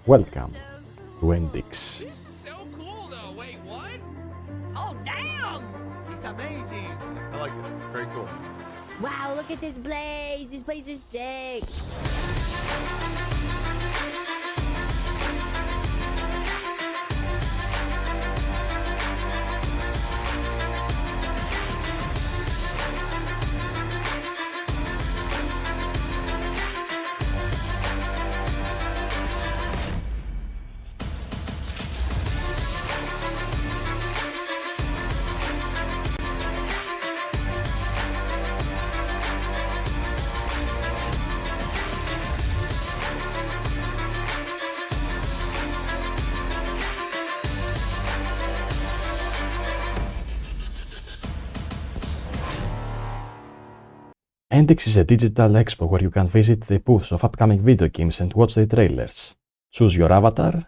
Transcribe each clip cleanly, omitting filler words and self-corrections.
Welcome to Endix. This is so cool though. Wait, what? Oh, damn! It's amazing. I like it. Very cool. Wow, look at this place. This place is sick. Endix is a digital expo where you can visit the booths of upcoming video games and watch the trailers. Choose your avatar,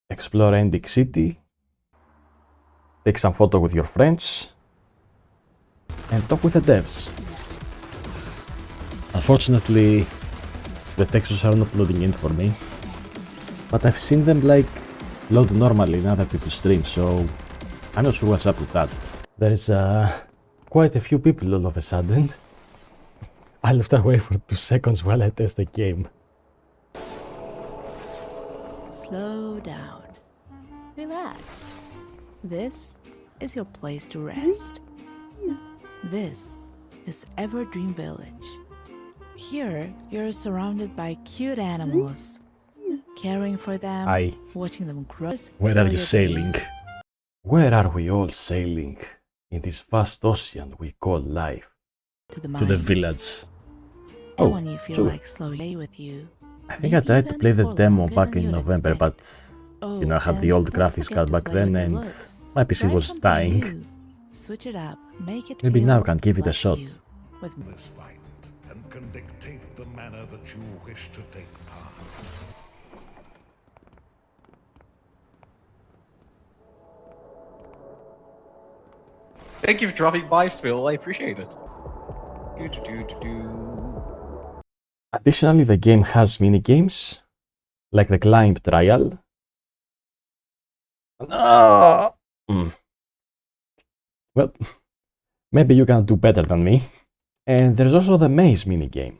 explore Endix City, take some photo with your friends, and talk with the devs. Unfortunately, the textures are not loading in for me, but I've seen them load normally in other people's streams, so I'm not sure what's up with that. There's quite a few people all of a sudden. I left away for 2 seconds while I test the game. Slow down. Relax. This is your place to rest. This is Everdream Village. Here, you're surrounded by cute animals. Caring for them, watching them grow. Where are you sailing? Where are we all sailing? In this vast ocean we call life. To the village. And when you feel like slowly with you. I think I tried to play the demo back in November, but you know, I had the old graphics card back then and my PC was dying. Switch it up, make it Maybe now I can give it a shot. This fight and can dictate the manner that you wish to take part. Thank you for dropping by, Spill. I appreciate it. Additionally, the game has minigames, like the climb trial. No! Well, maybe you can do better than me. And there's also the maze minigame.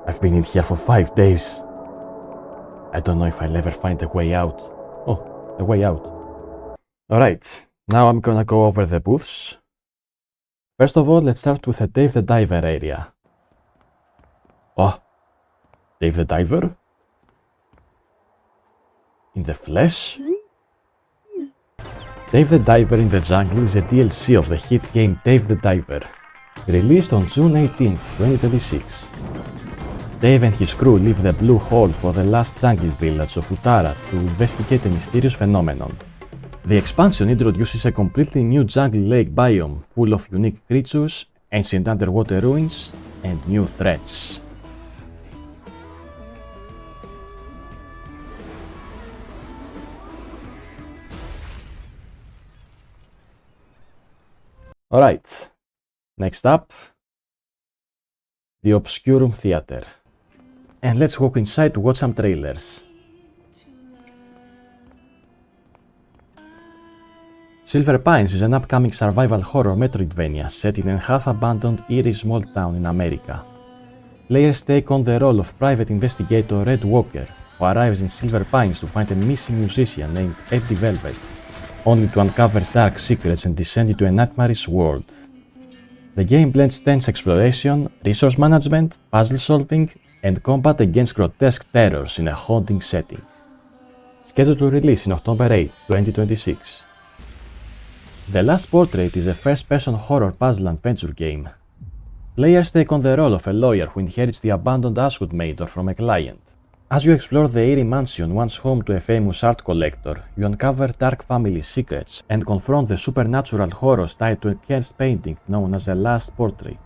I've been in here for 5 days. I don't know if I'll ever find a way out. Oh, a way out. Alright, now I'm gonna go over the booths. First of all, let's start with the Dave the Diver area. Oh, Dave the Diver? In the flesh? Dave the Diver in the Jungle is a DLC of the hit game Dave the Diver, released on June 18, 2026. Dave and his crew leave the Blue Hole for the last jungle village of Utara to investigate a mysterious phenomenon. The expansion introduces a completely new jungle lake biome full of unique creatures, ancient underwater ruins, and new threats. Alright, next up, the Obscurum Theater. And let's walk inside to watch some trailers. Silver Pines is an upcoming survival horror Metroidvania set in a half-abandoned eerie small town in America. Players take on the role of private investigator Red Walker, who arrives in Silver Pines to find a missing musician named Eddie Velvet, only to uncover dark secrets and descend into a nightmarish world. The game blends tense exploration, resource management, puzzle solving, and combat against grotesque terrors in a haunting setting. Scheduled to release in October 8, 2026. The Last Portrait is a first-person horror puzzle adventure game. Players take on the role of a lawyer who inherits the abandoned Ashwood Manor from a client. As you explore the eerie mansion once home to a famous art collector, you uncover dark family secrets and confront the supernatural horrors tied to a cursed painting known as The Last Portrait.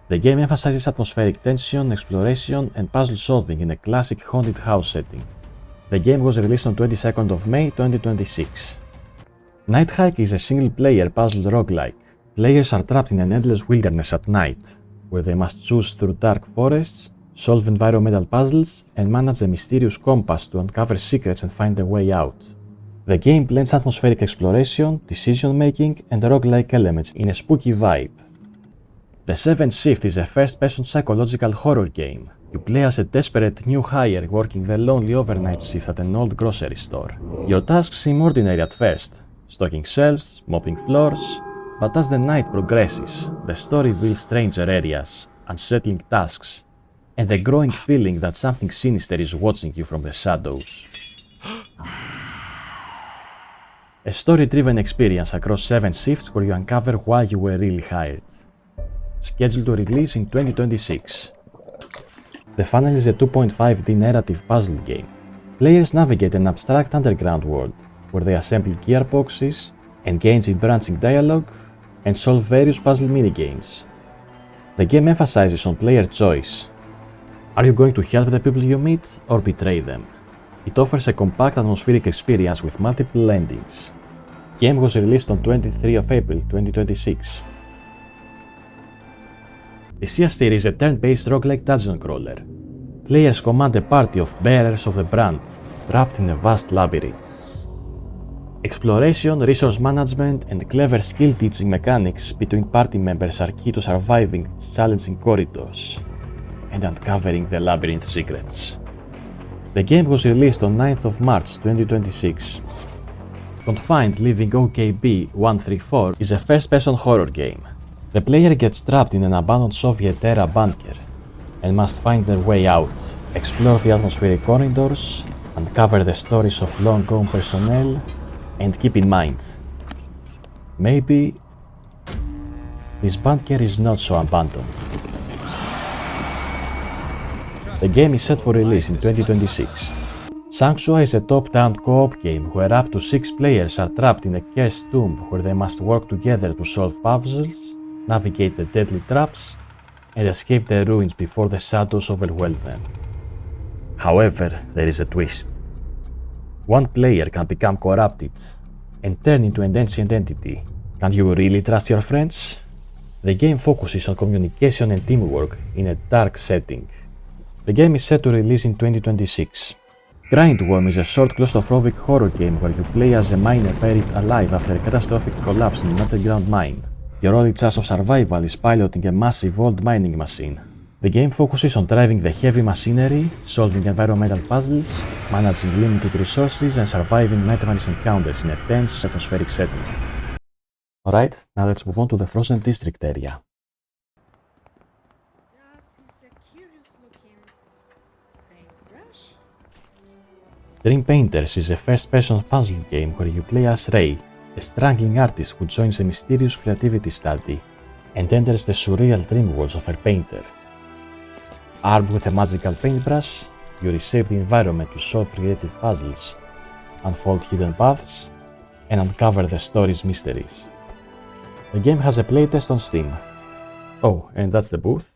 The game emphasizes atmospheric tension, exploration, and puzzle solving in a classic haunted house setting. The game was released on 22nd of May 2026. Night Hike is a single-player puzzle roguelike. Players are trapped in an endless wilderness at night, where they must choose through dark forests, solve environmental puzzles, and manage a mysterious compass to uncover secrets and find a way out. The game blends atmospheric exploration, decision-making, and roguelike elements in a spooky vibe. The Seventh Shift is a first-person psychological horror game. You play as a desperate new hire working the lonely overnight shift at an old grocery store. Your tasks seem ordinary at first, stocking shelves, mopping floors, but as the night progresses, the story reveals stranger areas, unsettling tasks, and the growing feeling that something sinister is watching you from the shadows. A story-driven experience across 7 shifts where you uncover why you were really hired. Scheduled to release in 2026. The Funnel is a 2.5D narrative puzzle game. Players navigate an abstract underground world where they assemble gearboxes, engage in branching dialogue, and solve various puzzle minigames. The game emphasizes on player choice. Are you going to help the people you meet or betray them? It offers a compact atmospheric experience with multiple endings. The game was released on 23 of April 2026. The Seasteer is a turn-based roguelike dungeon crawler. Players command a party of bearers of the brand, trapped in a vast labyrinth. Exploration, resource management, and clever skill-teaching mechanics between party members are key to surviving challenging corridors and uncovering the labyrinth secrets. The game was released on 9th of March 2026. Confined Living OKB 134 is a first-person horror game. The player gets trapped in an abandoned Soviet-era bunker and must find their way out, explore the atmospheric corridors, uncover the stories of long-gone personnel, and keep in mind, maybe this bunker is not so abandoned. The game is set for release in 2026. Sanxua is a top-down co-op game where up to 6 players are trapped in a cursed tomb where they must work together to solve puzzles, navigate the deadly traps, and escape the ruins before the shadows overwhelm them. However, there is a twist. One player can become corrupted and turn into an ancient entity. Can you really trust your friends? The game focuses on communication and teamwork in a dark setting. The game is set to release in 2026. Grindworm is a short claustrophobic horror game where you play as a miner buried alive after a catastrophic collapse in an underground mine. Your only chance of survival is piloting a massive old mining machine. The game focuses on driving the heavy machinery, solving environmental puzzles, managing limited resources, and surviving nightmarish encounters in a tense atmospheric setting. Alright, now let's move on to the Frozen District area. That is a curious looking paintbrush. Dream Painters is a first-person puzzle game where you play as Ray, a struggling artist who joins a mysterious creativity study and enters the surreal dream worlds of her painter. Armed with a magical paintbrush, you reshape the environment to solve creative puzzles, unfold hidden paths, and uncover the story's mysteries. The game has a playtest on Steam. Oh, and that's the booth.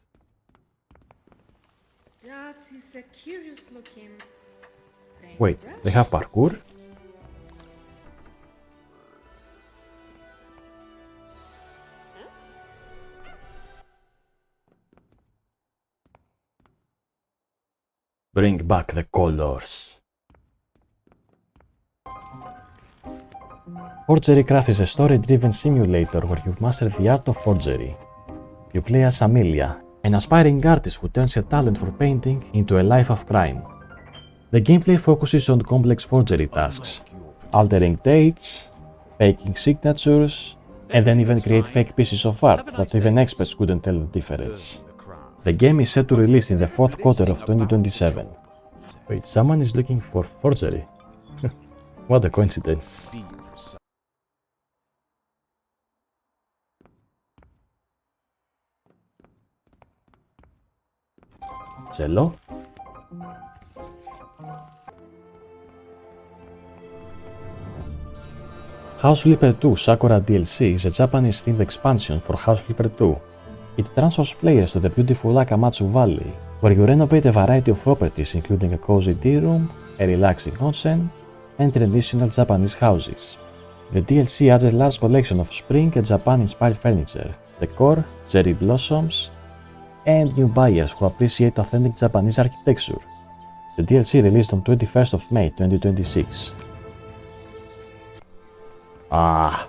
That is a curious looking paintbrush. Wait, they have parkour? Bring back the colors. Forgery Craft is a story-driven simulator where you master the art of forgery. You play as Amelia, an aspiring artist who turns her talent for painting into a life of crime. The gameplay focuses on complex forgery tasks, altering dates, faking signatures, and then even create fake pieces of art that even experts couldn't tell the difference. The game is set to release in the 4th quarter of 2027. Wait, someone is looking for forgery? What a coincidence. Cello? House Flipper 2 Sakura DLC is a Japanese-themed expansion for House Flipper 2. It transfers players to the beautiful Akamatsu Valley, where you renovate a variety of properties including a cozy tea room, a relaxing onsen, and traditional Japanese houses. The DLC adds a large collection of spring and Japan-inspired furniture, decor, cherry blossoms, and new buyers who appreciate authentic Japanese architecture. The DLC released on 21st of May 2026. Ah,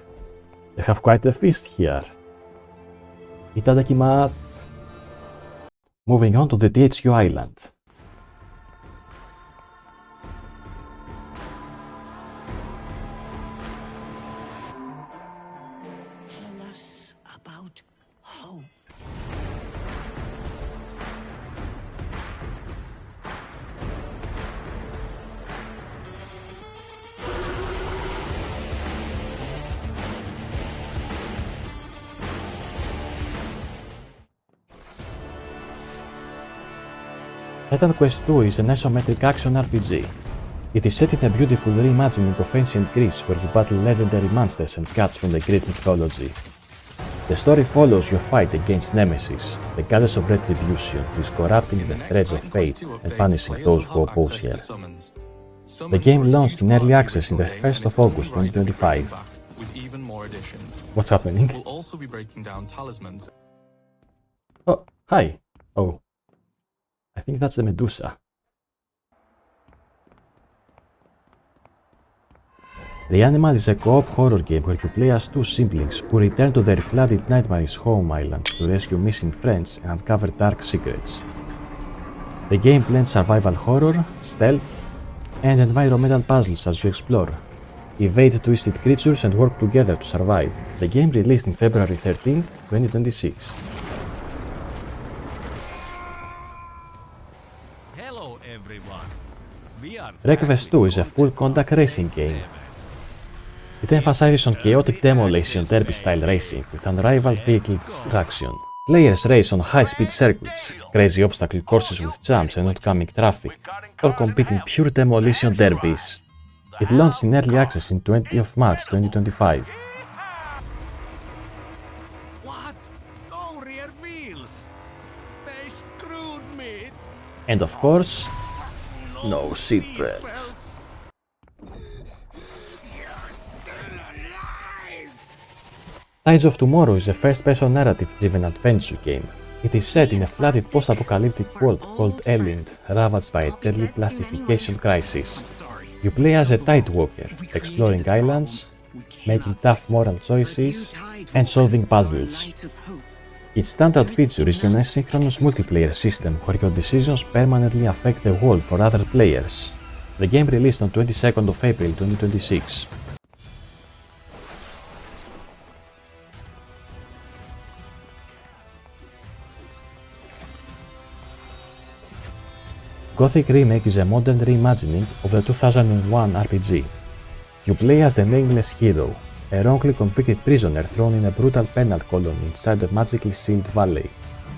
they have quite a feast here. Itadakimasu. Moving on to the THQ Island. Tell us about hope. Titan Quest II is an isometric action RPG. It is set in a beautiful reimagining of ancient Greece where you battle legendary monsters and gods from the Greek mythology. The story follows your fight against Nemesis, the goddess of retribution who is corrupting the threads of fate and punishing those who oppose her. The game launched in early access in the 1st of August 2025. What's happening? We'll also be breaking down talismans. Oh, hi. Oh. I think that's the Medusa. Reanimal is a co-op horror game where you play as two siblings who return to their flooded nightmarish home island to rescue missing friends and uncover dark secrets. The game blends survival horror, stealth, and environmental puzzles as you explore, evade twisted creatures and work together to survive. The game released in February 13, 2026. Hello, everyone. We are Wreckfest 2 is a full-contact racing game. It emphasizes on chaotic demolition derby-style racing with unrivaled vehicle destruction. Players race on high-speed circuits, crazy obstacle courses with jumps and oncoming traffic, or compete in pure demolition derbies. It launched in early access in 20th of March 2025. what? No rear wheels. They screwed me. And of course, no seatbelts. Tides of Tomorrow is a first-person narrative-driven adventure game. It is set in a flooded post-apocalyptic world called Elend, ravaged by a deadly plastification crisis. You play as a tide walker, exploring islands, making tough moral choices, and solving puzzles. Its standout feature is an asynchronous multiplayer system where your decisions permanently affect the world for other players. The game released on 22nd of April 2026. Gothic Remake is a modern reimagining of the 2001 RPG. You play as the nameless hero, a wrongly convicted prisoner thrown in a brutal penal colony inside a magically sealed valley.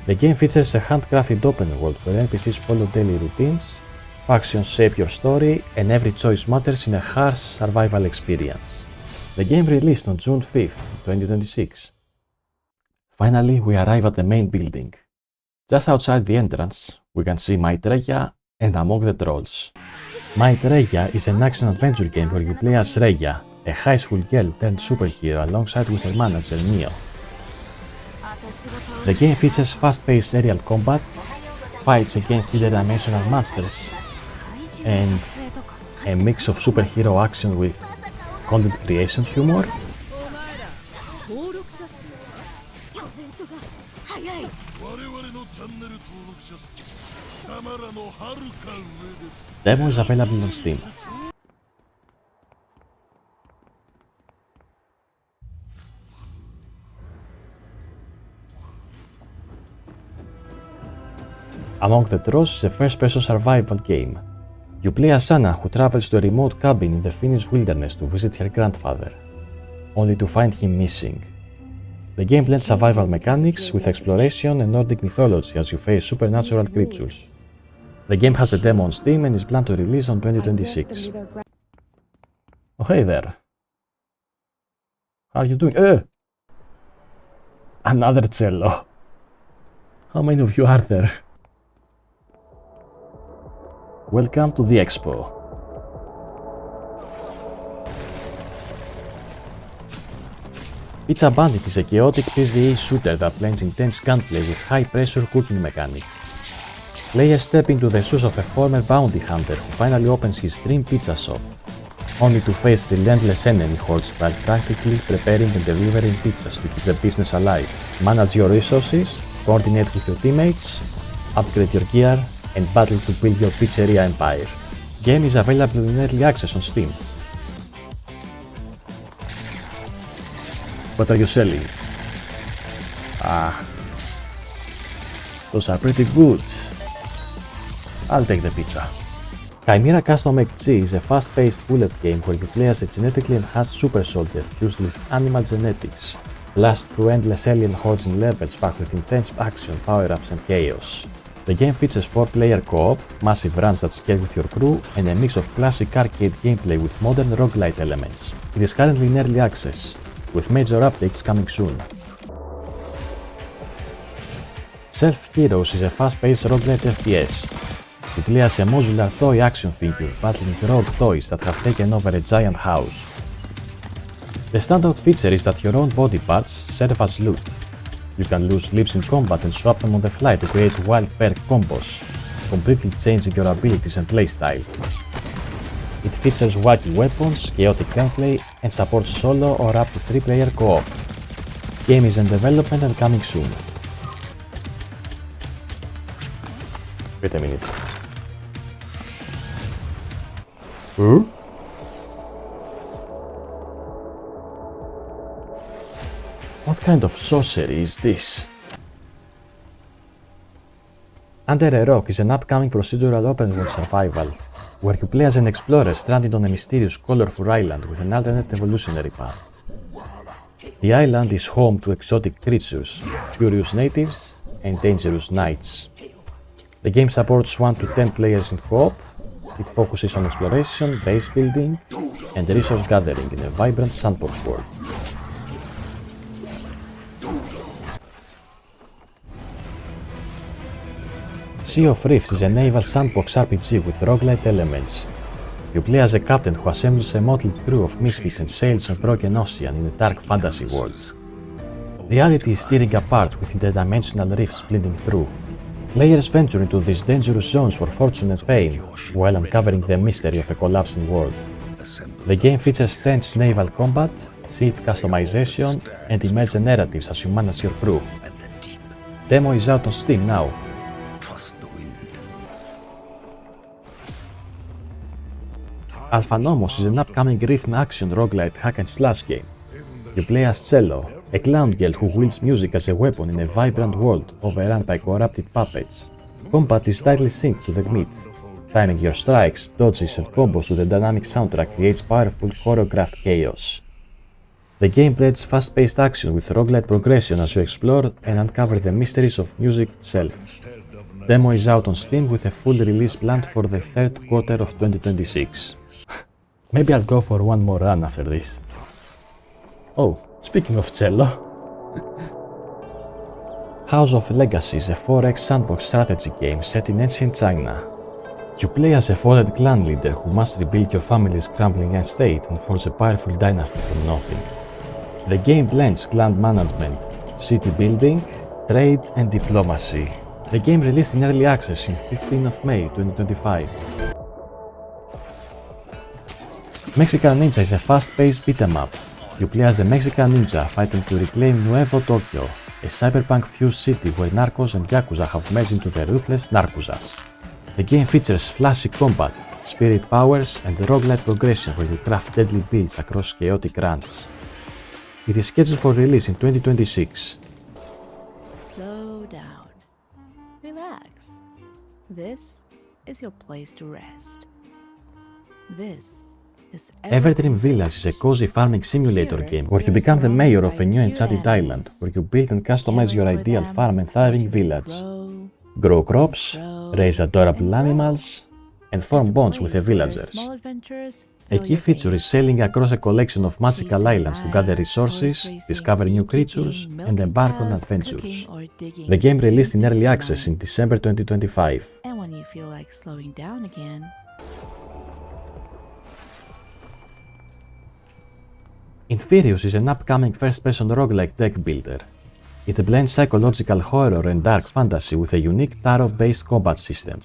The game features a handcrafted open world where NPCs follow daily routines, factions shape your story, and every choice matters in a harsh survival experience. The game released on June 5, 2026. Finally, we arrive at the main building. Just outside the entrance, we can see Maitreya and Among the Trolls. Maitreya is an action-adventure game where you play as Reya, a high school girl turned superhero alongside with her manager Neo. The game features fast-paced aerial combat, fights against interdimensional monsters, and a mix of superhero action with content creation humor. Demo is available on Steam. Among the Trolls is a first-person survival game. You play as Anna, who travels to a remote cabin in the Finnish wilderness to visit her grandfather, only to find him missing. The game blends survival mechanics with exploration and Nordic mythology as you face supernatural creatures. The game has a demo on Steam and is planned to release on 2026. Oh, hey there. How are you doing? Another cello. How many of you are there? Welcome to the expo. Pizza Bandit is a chaotic PvE shooter that blends intense gunplay with high-pressure cooking mechanics. Players step into the shoes of a former bounty hunter who finally opens his dream pizza shop, only to face relentless enemy hordes while practically preparing and delivering pizzas to keep the business alive. Manage your resources, coordinate with your teammates, upgrade your gear, and battle to build your pizzeria empire. Game is available in early access on Steam. What are you selling? Ah, those are pretty good. I'll take the pizza. Chimera Custom XG is a fast-paced bullet game where you play as a genetically enhanced super soldier fused with animal genetics. Blast through endless alien hordes in levels packed with intense action, power-ups and chaos. The game features 4-player co-op, massive runs that scale with your crew, and a mix of classic arcade gameplay with modern roguelite elements. It is currently in early access, with major updates coming soon. Self Heroes is a fast-paced roguelite FPS. You play as a modular toy action figure battling rogue toys that have taken over a giant house. The standout feature is that your own body parts serve as loot. You can lose limbs in combat and swap them on the fly to create wild perk combos, completely changing your abilities and playstyle. It features wacky weapons, chaotic gameplay, and supports solo or up to 3-player co-op. Game is in development and coming soon. Wait a minute. Huh? What kind of sorcery is this? Under a Rock is an upcoming procedural open-world survival, where you play as an explorer stranded on a mysterious, colorful island with an alternate evolutionary path. The island is home to exotic creatures, curious natives, and dangerous knights. The game supports 1 to 10 players in co-op. It focuses on exploration, base building, and resource gathering in a vibrant sandbox world. Sea of Rifts is a naval sandbox RPG with roguelite elements. You play as a captain who assembles a motley crew of misfits and sails on broken ocean in a dark fantasy world. Reality is tearing apart with interdimensional rifts bleeding through. Players venture into these dangerous zones for fortune and fame, while uncovering the mystery of a collapsing world. The game features tense naval combat, ship customization, and emergent narratives as you manage your crew. Demo is out on Steam now. Alphanomos is an upcoming rhythm action roguelite hack and slash game. You play as Cello, a clown girl who wields music as a weapon in a vibrant world overrun by corrupted puppets. Combat is tightly synced to the beat. Timing your strikes, dodges and combos to the dynamic soundtrack creates powerful choreographed chaos. The game blends fast-paced action with roguelite progression as you explore and uncover the mysteries of music itself. Demo is out on Steam with a full release planned for the third quarter of 2026. Maybe I'll go for one more run after this. Oh, speaking of Cello. House of Legacy is a 4X sandbox strategy game set in ancient China. You play as a fallen clan leader who must rebuild your family's crumbling estate and forge a powerful dynasty from nothing. The game blends clan management, city building, trade and diplomacy. The game released in early access in 15th of May 2025. Mexican Ninja is a fast-paced beat-em-up. You play as the Mexican Ninja fighting to reclaim Nuevo Tokyo, a cyberpunk-fused city where narcos and yakuza have merged into the ruthless narcozas. The game features flashy combat, spirit powers, and roguelite progression where you craft deadly builds across chaotic runs. It is scheduled for release in 2026. Slow down. Relax. This is your place to rest. This is Everdream Village is a cozy farming simulator game where you become the mayor of a new enchanted island, where you build and customize your ideal farm and thriving village, grow crops, raise adorable animals, and form bonds with the villagers. A key feature is sailing across a collection of magical islands to gather resources, discover new creatures, and embark on adventures. The game released in early access in December 2025. And when you feel like slowing down again, Inferius is an upcoming first-person roguelike deck builder. It blends psychological horror and dark fantasy with a unique tarot-based combat system.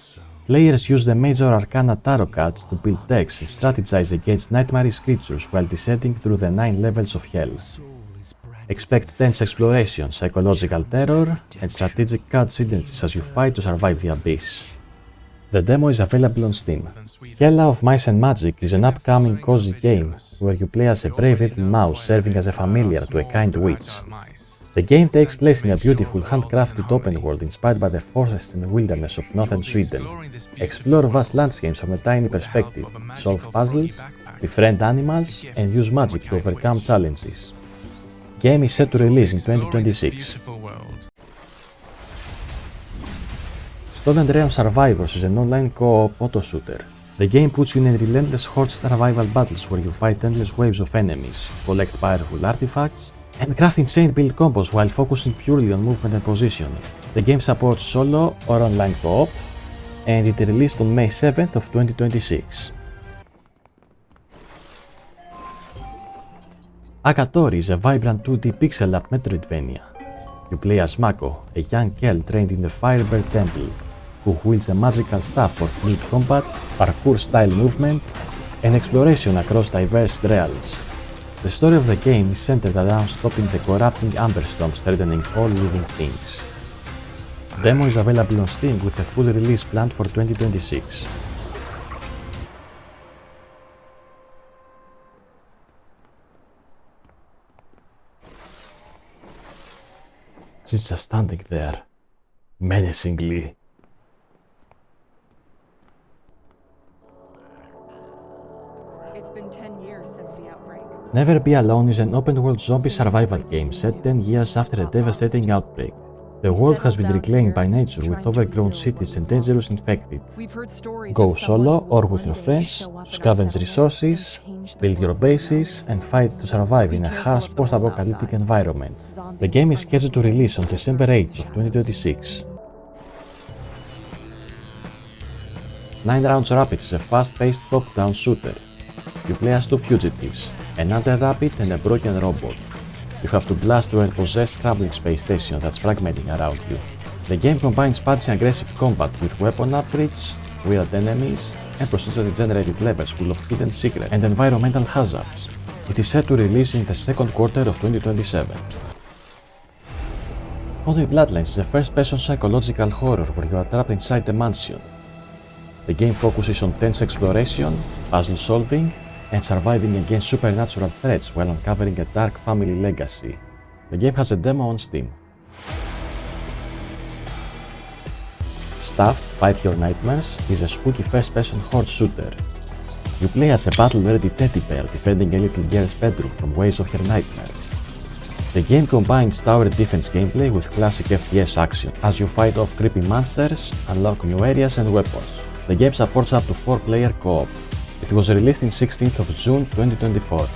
Players use the major arcana tarot cards to build decks and strategize against nightmarish creatures while descending through the 9 levels of hell. Expect tense exploration, psychological terror, and strategic card synergies as you fight to survive the abyss. The demo is available on Steam. Hella of Mice and Magic is an upcoming cozy game where you play as a brave little mouse serving as a familiar to a kind witch. The game takes place in a beautiful handcrafted open world inspired by the forests and wilderness of northern Sweden. Explore vast landscapes from a tiny perspective, solve puzzles, befriend animals, and use magic to overcome challenges. Game is set to release in 2026. Stolen Realm Survivors is an online co-op auto shooter. The game puts you in relentless horde survival battles where you fight endless waves of enemies, collect powerful artifacts, and craft insane build combos while focusing purely on movement and positioning. The game supports solo or online co-op, and it released on May 7th of 2026. Akatori is a vibrant 2D pixel-art Metroidvania. You play as Mako, a young girl trained in the Firebird Temple, who wields a magical staff for fluid combat, parkour-style movement, and exploration across diverse realms. The story of the game is centered around stopping the corrupting Amber Storms threatening all living things. The demo is available on Steam with a full release planned for 2026. She's just standing there, menacingly. It's been 10 years since the outbreak. Never Be Alone is an open-world zombie survival game set 10 years after a devastating outbreak. The world has been reclaimed by nature with overgrown cities and dangerous infected. Go solo or with your friends to scavenge resources, build your bases, and fight to survive in a harsh post-apocalyptic environment. The game is scheduled to release on December 8th of 2026. 9 Rounds Rapid is a fast-paced top-down shooter. You play as 2 fugitives, an under-rabbit and a broken robot. You have to blast through a possessed crumbling space station that's fragmenting around you. The game combines patsy-aggressive combat with weapon upgrades, weird enemies, and procedurally generated levels full of hidden secrets and environmental hazards. It is set to release in the second quarter of 2027. Conway Bloodlines is a first-person psychological horror where you are trapped inside a mansion. The game focuses on tense exploration, puzzle solving, and surviving against supernatural threats while uncovering a dark family legacy. The game has a demo on Steam. Stuff, Fight Your Nightmares is a spooky first-person horde shooter. You play as a battle-ready teddy bear defending a little girl's bedroom from waves of her nightmares. The game combines tower defense gameplay with classic FPS action as you fight off creepy monsters, unlock new areas and weapons. The game supports up to 4-player co-op. It was released on 16th of June 2024.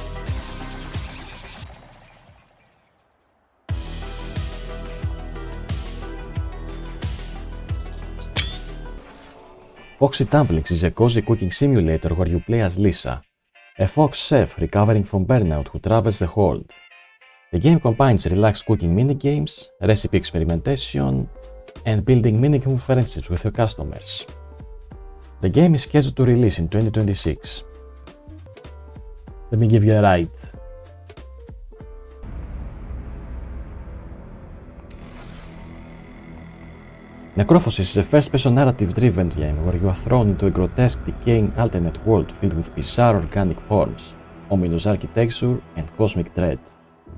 Foxy Tumblings is a cozy cooking simulator where you play as Lisa, a fox chef recovering from burnout who travels the world. The game combines relaxed cooking minigames, recipe experimentation, and building meaningful friendships with your customers. The game is scheduled to release in 2026. Let me give you a ride. Necrophosis is a first-person narrative-driven game where you are thrown into a grotesque, decaying alternate world filled with bizarre organic forms, ominous architecture, and cosmic dread.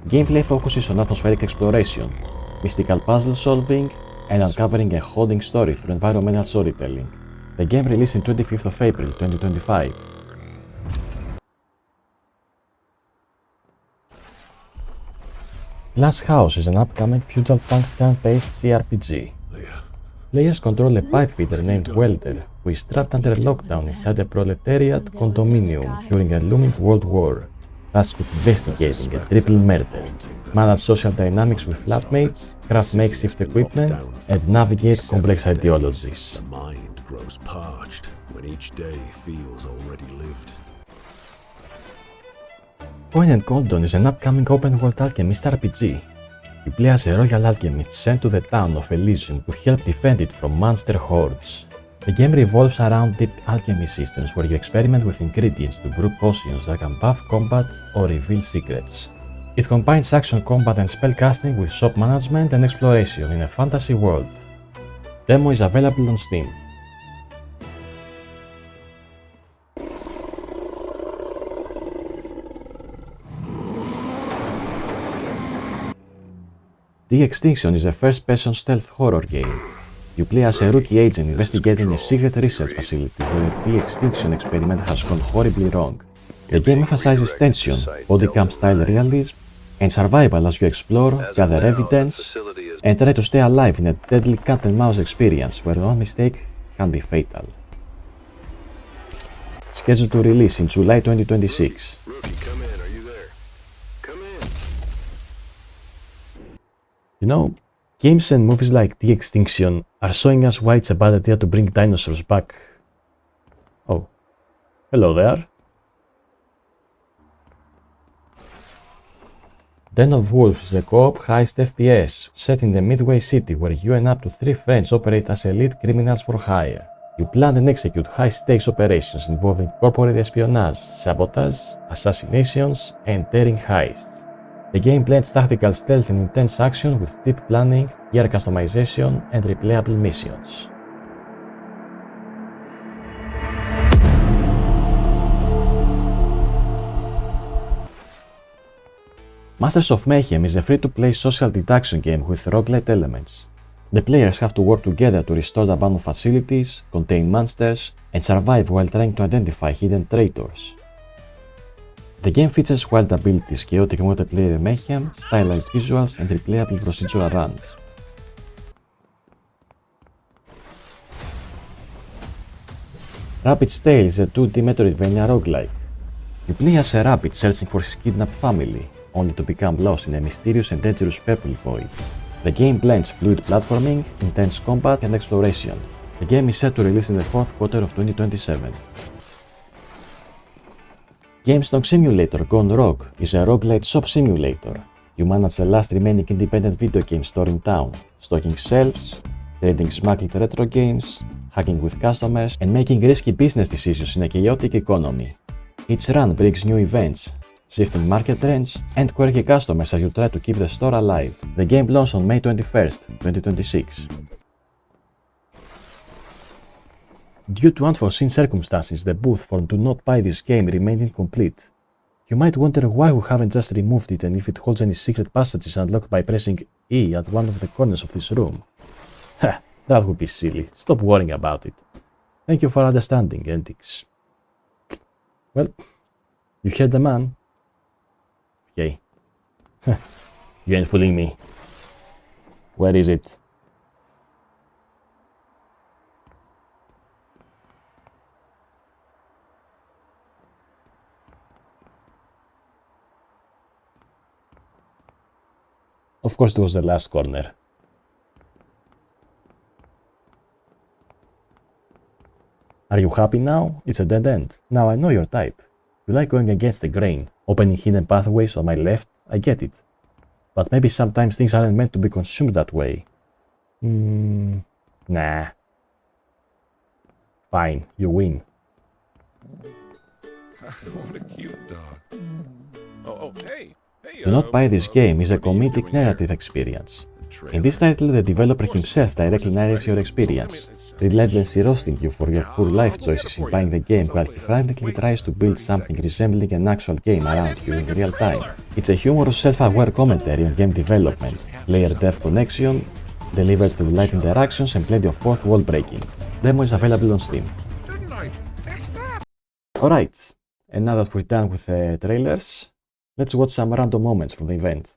Gameplay focuses on atmospheric exploration, mystical puzzle solving, and uncovering a haunting story through environmental storytelling. The game released on 25th of April 2025. Glass House is an upcoming feudal punk turn-based CRPG. Players control a pipe fitter named Welder, who is trapped under lockdown inside a proletariat condominium during a looming world war, tasked with investigating a triple murder, manage social dynamics with flatmates, craft makeshift equipment, and navigate complex ideologies. The mind grows parched when each day feels already lived. Coin and Goldon is an upcoming open-world alchemist RPG. You play as a royal alchemist sent to the town of Elysium to help defend it from monster hordes. The game revolves around deep alchemy systems where you experiment with ingredients to brew potions that can buff combat or reveal secrets. It combines action combat and spellcasting with shop management and exploration in a fantasy world. Demo is available on Steam. The Extinction is a first-person stealth horror game. You play as a rookie agent investigating a secret research facility where the Extinction experiment has gone horribly wrong. The game emphasizes tension, bodycam-style realism, and survival as you explore, gather evidence, and try to stay alive in a deadly cat-and-mouse experience where one mistake can be fatal. Scheduled to release in July 2026. You know, games and movies like The Extinction are showing us why it's a bad idea to bring dinosaurs back. Oh, hello there. Den of Wolves is a co-op heist FPS set in the Midway City where you and up to 3 friends operate as elite criminals for hire. You plan and execute high-stakes operations involving corporate espionage, sabotage, assassinations, and daring heists. The game blends tactical stealth and intense action with deep planning, gear customization, and replayable missions. Masters of Mayhem is a free-to-play social deduction game with roguelite elements. The players have to work together to restore the abandoned facilities, contain monsters, and survive while trying to identify hidden traitors. The game features wild abilities, chaotic multiplayer mayhem, stylized visuals, and replayable procedural runs. Rabbit's Tale is a 2D Metroidvania roguelike. You play as a rabbit searching for his kidnapped family, only to become lost in a mysterious and dangerous purple void. The game blends fluid platforming, intense combat, and exploration. The game is set to release in the fourth quarter of 2027. GameStop Simulator Gone Rogue is a roguelite shop simulator. You manage the last remaining independent video game store in town, stocking shelves, trading smuggled retro games, hacking with customers, and making risky business decisions in a chaotic economy. Each run brings new events, shifting market trends, and quirky customers as you try to keep the store alive. The game launched on May 21st, 2026. Due to unforeseen circumstances, the booth for Do Not Buy This Game remained incomplete. You might wonder why we haven't just removed it and if it holds any secret passages unlocked by pressing E at one of the corners of this room. Ha, that would be silly. Stop worrying about it. Thank you for understanding, Endix. Well, you heard the man. Okay. You ain't fooling me. Where is it? Of course, it was the last corner. Are you happy now? It's a dead end. Now I know your type. You like going against the grain, opening hidden pathways on my left, I get it. But maybe sometimes things aren't meant to be consumed that way. Nah. Fine, you win. What a cute dog. Oh, hey! Do Not Buy This Game is a comedic narrative experience. In this title, the developer himself directly narrates your experience, relentlessly roasting you for your poor life choices in buying the game while he frantically tries to build something resembling an actual game around you in real time. It's a humorous self-aware commentary on game development, player-dev connection, delivered through light interactions and plenty of fourth wall breaking. Demo is available on Steam. Alright, and now that we're done with the trailers, let's watch some random moments from the event.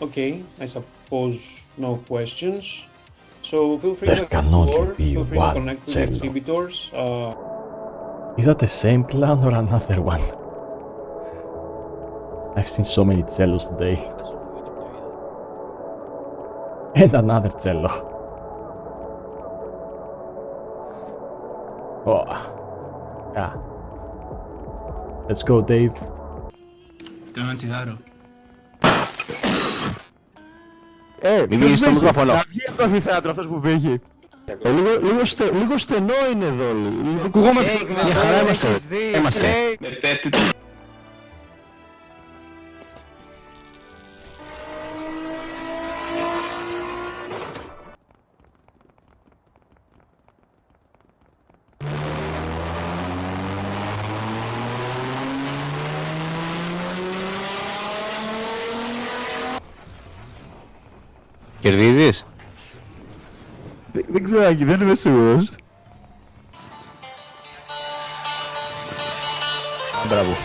Okay, I suppose no questions. So feel free There to can only be feel free to one connect with the cello. exhibitors. Is that the same clown or another one? I've seen so many cellos today. And another cello. Oh, yeah. Let's go, Dave. Κάνω ένα τσιγάρο. Μην βγεις στο μικρόφωνο. Να βγει από το θέατρο αυτός που βγήκε. Λίγο στενό είναι εδώ. Ακούγομαι πιο δυνατό. Μια χαρά είμαστε. Κερδίζεις? Δεν ξέρω, Άκη, δεν είμαι σίγουρος. Μπράβο.